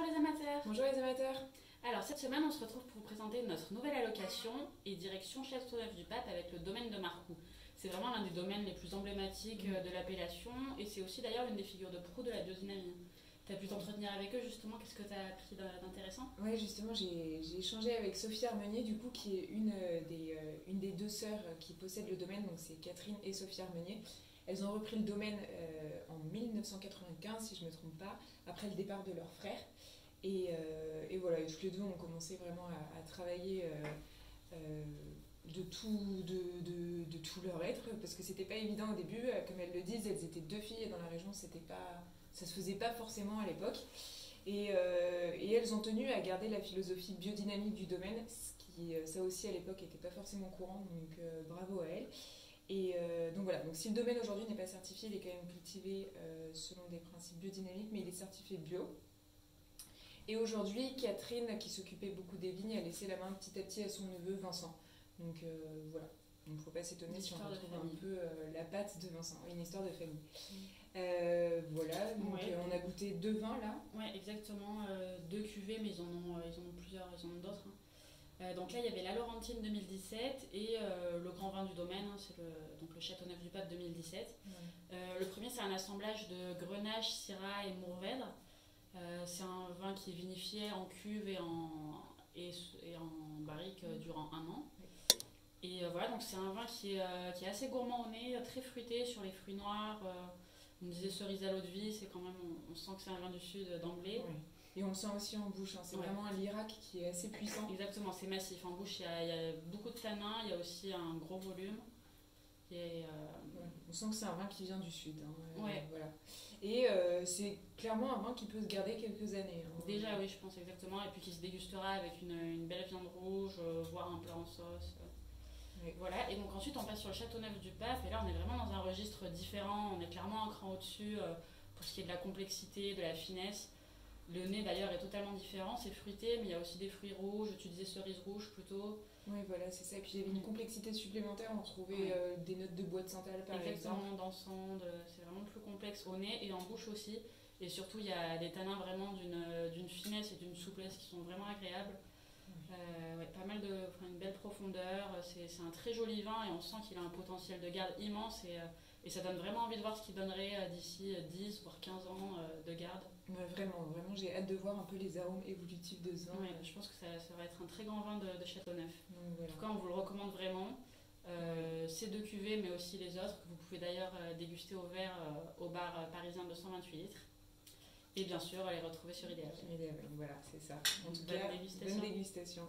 Bonjour les amateurs. Bonjour les amateurs. Alors cette semaine on se retrouve pour vous présenter notre nouvelle allocation et direction Châteauneuf-du-Pape avec le domaine de Marcoux. C'est vraiment l'un des domaines les plus emblématiques de l'appellation et c'est aussi d'ailleurs l'une des figures de proue de la biodynamie. Tu as pu t'entretenir avec eux justement, qu'est-ce que tu as appris d'intéressant? Oui, justement, j'ai échangé avec Sophie Armenier, du coup, qui est une des deux sœurs qui possèdent le domaine, donc c'est Catherine et Sophie Armenier. Elles ont repris le domaine en 1995, si je ne me trompe pas, après le départ de leur frère. Et voilà, et toutes les deux ont commencé vraiment à travailler de tout leur être, parce que c'était pas évident au début. Comme elles le disent, elles étaient deux filles et dans la région, ça se faisait pas forcément à l'époque. Et elles ont tenu à garder la philosophie biodynamique du domaine, ça aussi à l'époque n'était pas forcément courant, donc bravo à elles. Et donc voilà, donc si le domaine aujourd'hui n'est pas certifié, il est quand même cultivé selon des principes biodynamiques, mais il est certifié bio. Et aujourd'hui, Catherine, qui s'occupait beaucoup des vignes, a laissé la main petit à petit à son neveu Vincent. Donc voilà, donc il ne faut pas s'étonner si on retrouve un peu la patte de Vincent, une histoire de famille. Voilà, donc on a goûté 2 vins là. Oui, exactement, 2 cuvées, mais ils en ont plusieurs, ils en ont d'autres. Donc là, il y avait la Laurentine 2017 et le grand vin du domaine, c'est donc le Châteauneuf-du-Pape 2017. Le premier, c'est un assemblage de Grenache, Syrah et Mourvèdre. C'est un vin qui est vinifié en cuve et en barrique durant 1 an. Et voilà, donc c'est un vin qui est assez gourmand au nez, très fruité sur les fruits noirs. On disait cerise à l'eau de vie, c'est quand même, on sent que c'est un vin du sud d'emblée. Oui. Et on le sent aussi en bouche, hein. C'est vraiment un lyrac qui est assez puissant. Exactement, c'est massif. En bouche, il y a beaucoup de tanins, il y a aussi un gros volume. Et on sent que c'est un vin qui vient du sud. Hein. Ouais. Voilà. Et c'est clairement un vin qui peut se garder quelques années. Hein. Déjà, oui, je pense exactement. Et puis qui se dégustera avec une belle viande rouge, voire un plat en sauce. Oui. Voilà, et donc ensuite on passe sur le Châteauneuf-du-Pape. Et là, on est vraiment dans un registre différent. On est clairement un cran au-dessus pour ce qui est de la complexité, de la finesse. Le nez d'ailleurs est totalement différent, c'est fruité, mais il y a aussi des fruits rouges, tu disais cerises rouges plutôt. Oui, voilà, c'est ça. Et puis il y avait une complexité supplémentaire, on trouvait des notes de bois de santal par exemple. Exactement, d'encens, c'est vraiment plus complexe au nez et en bouche aussi. Et surtout, il y a des tanins vraiment d'une finesse et d'une souplesse qui sont vraiment agréables. Pas mal une belle profondeur, c'est un très joli vin et on sent qu'il a un potentiel de garde immense et ça donne vraiment envie de voir ce qu'il donnerait d'ici 10 voire 15 ans de garde. Vraiment, j'ai hâte de voir un peu les arômes évolutifs de ce vin. Je pense que ça va être un très grand vin de Châteauneuf. Voilà. En tout cas, on vous le recommande vraiment. Ces 2 cuvées, mais aussi les autres, que vous pouvez d'ailleurs déguster au verre au bar parisien de 128 litres. Et bien sûr, les retrouver sur Idéal. Voilà, c'est ça. En tout Bonne cas, dégustation. bonne dégustation.